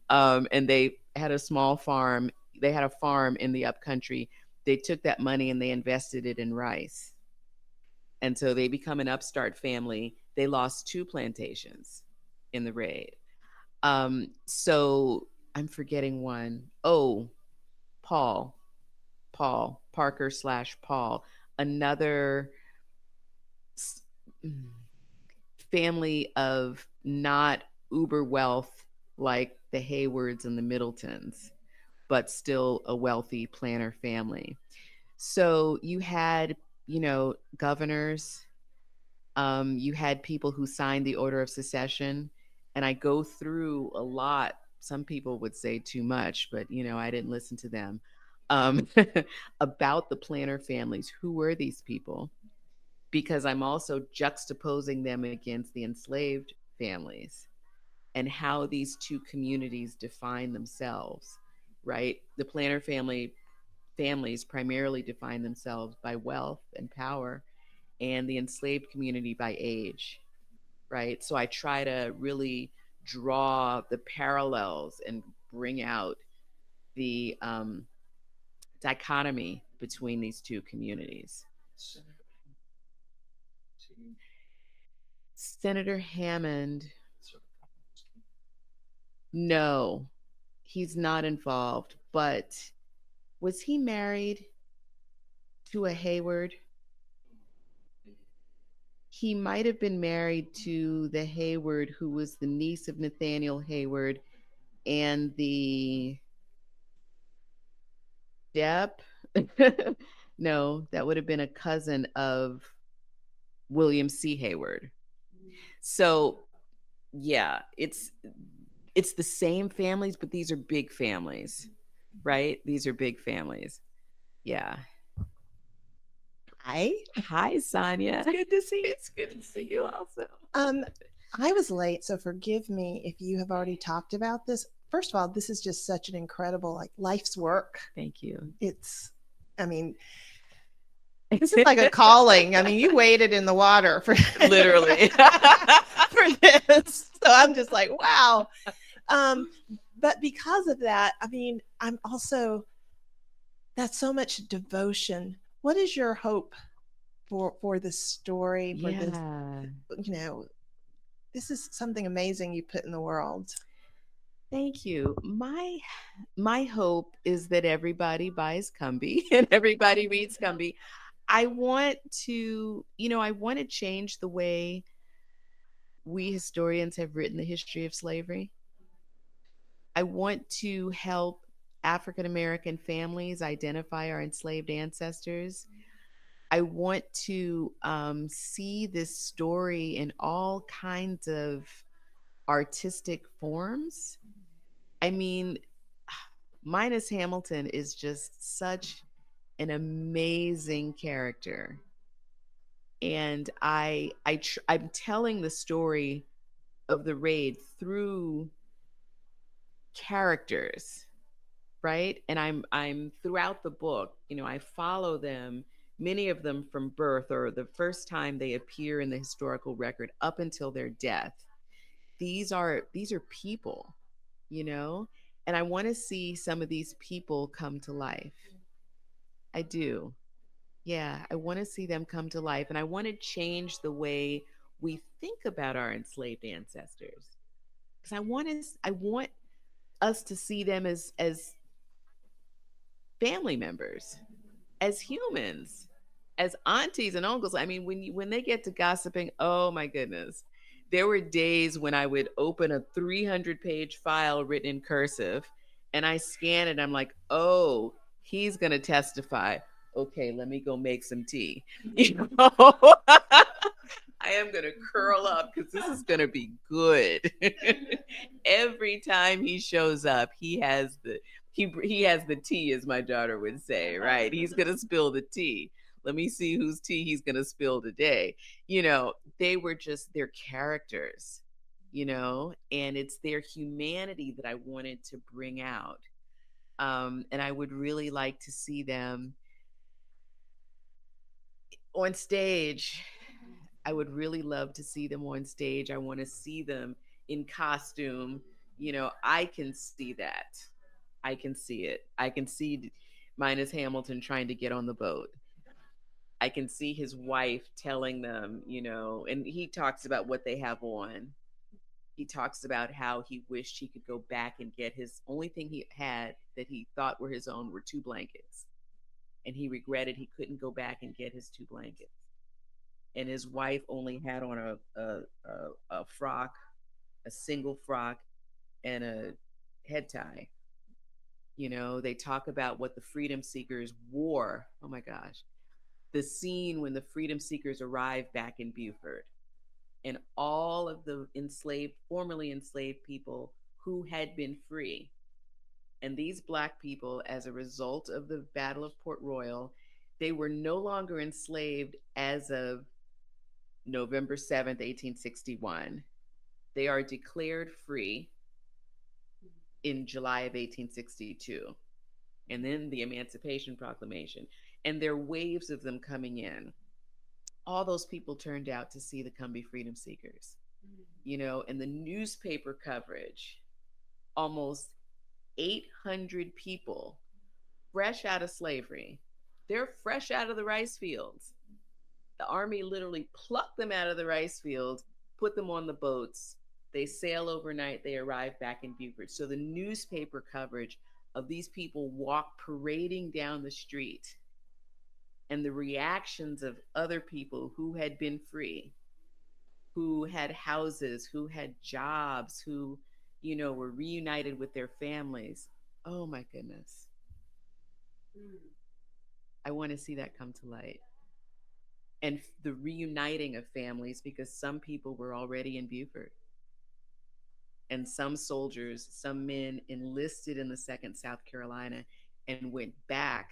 and they had a small farm. They had a farm in the upcountry. They took that money and they invested it in rice, and so they become an upstart family. They lost 2 plantations in the raid. So I'm forgetting one. Oh, Parker/Paul, another family of not uber wealth like the Haywards and the Middletons, but still a wealthy planter family. So you had, governors, you had people who signed the Order of Secession, and I go through a lot. Some people would say too much, but I didn't listen to them. About the planter families. Who were these people? Because I'm also juxtaposing them against the enslaved families and how these 2 communities define themselves, right? The planter families primarily define themselves by wealth and power, and the enslaved community by age, right? So I try to really draw the parallels and bring out the dichotomy between these two communities. Senator Hammond, no, he's not involved, but was he married to a Hayward? He might have been married to the Hayward who was the niece of Nathaniel Hayward and the Depp. No, that would have been a cousin of William C. Hayward. So yeah, it's the same families, but these are big families, right? These are big families. Yeah. Hi, Sonia. It's good to see you. It's good to see you also. I was late, so forgive me if you have already talked about this. First of all, this is just such an incredible, like, life's work. Thank you. I mean, this is like a calling. I mean, you waded in the water for Literally. for this. So I'm just like, wow. But because of that, I mean, that's so much devotion. What is your hope for this story, for this, this is something amazing you put in the world. Thank you. My hope is that everybody buys Combee and everybody reads Combee. I want to change the way we historians have written the history of slavery. I want to help African American families identify our enslaved ancestors. I want to see this story in all kinds of artistic forms. I mean, Minus Hamilton is just such an amazing character. And I'm telling the story of the raid through characters, right? And I'm throughout the book, I follow them, many of them from birth or the first time they appear in the historical record up until their death. These are people, and I want to see some of these people come to life. I do. Yeah, I want to see them come to life, and I want to change the way we think about our enslaved ancestors. Because I want us to see them as family members, as humans, as aunties and uncles. I mean, when they get to gossiping, oh my goodness. There were days when I would open a 300-page file written in cursive and I scan it. I'm like, oh, he's going to testify. Okay, let me go make some tea. I am going to curl up because this is going to be good. Every time he shows up, he has the tea, as my daughter would say, right? He's going to spill the tea. Let me see whose tea he's going to spill today. They were just their characters, and it's their humanity that I wanted to bring out. And I would really like to see them on stage. I would really love to see them on stage. I want to see them in costume. I can see that. I can see it. I can see Minus Hamilton trying to get on the boat. I can see his wife telling them, and he talks about what they have on. He talks about how he wished he could go back and get his only thing he had that he thought were his own were 2 blankets. And he regretted he couldn't go back and get his 2 blankets. And his wife only had on a frock, a single frock, and a head tie. They talk about what the freedom seekers wore. Oh my gosh. The scene when the freedom seekers arrived back in Beaufort and all of the formerly enslaved people who had been free. And these Black people, as a result of the Battle of Port Royal, they were no longer enslaved as of November 7th, 1861. They are declared free in July of 1862. And then the Emancipation Proclamation. And there are waves of them coming in. All those people turned out to see the Combee Freedom Seekers, and the newspaper coverage almost 800 people fresh out of slavery. They're fresh out of the rice fields. The army literally plucked them out of the rice fields, put them on the boats. They sail overnight. They arrive back in Beaufort. So the newspaper coverage of these people parading down the street, and the reactions of other people who had been free, who had houses, who had jobs, who, were reunited with their families. Oh my goodness. I want to see that come to light. And the reuniting of families, because some people were already in Beaufort. And some soldiers, some men enlisted in the 2nd South Carolina and went back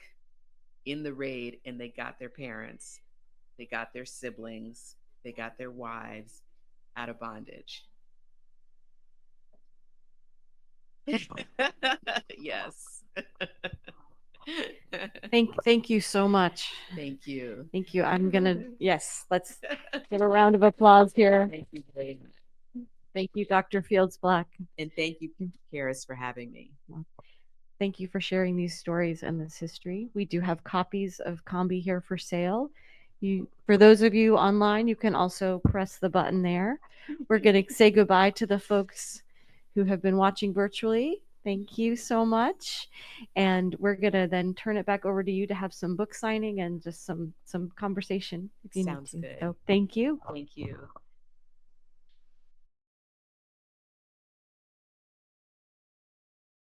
in the raid, and they got their parents, they got their siblings, they got their wives out of bondage. Yes. Thank you so much. Thank you. Thank you. Let's give a round of applause here. Thank you very much. Thank you, Dr. Fields-Black. And thank you, Charis, for having me. Thank you for sharing these stories and this history. We do have copies of Combee here for sale. For those of you online, you can also press the button there. We're going to say goodbye to the folks who have been watching virtually. Thank you so much. And we're going to then turn it back over to you to have some book signing and just some conversation if you Sounds need to. good. So thank you. Thank you.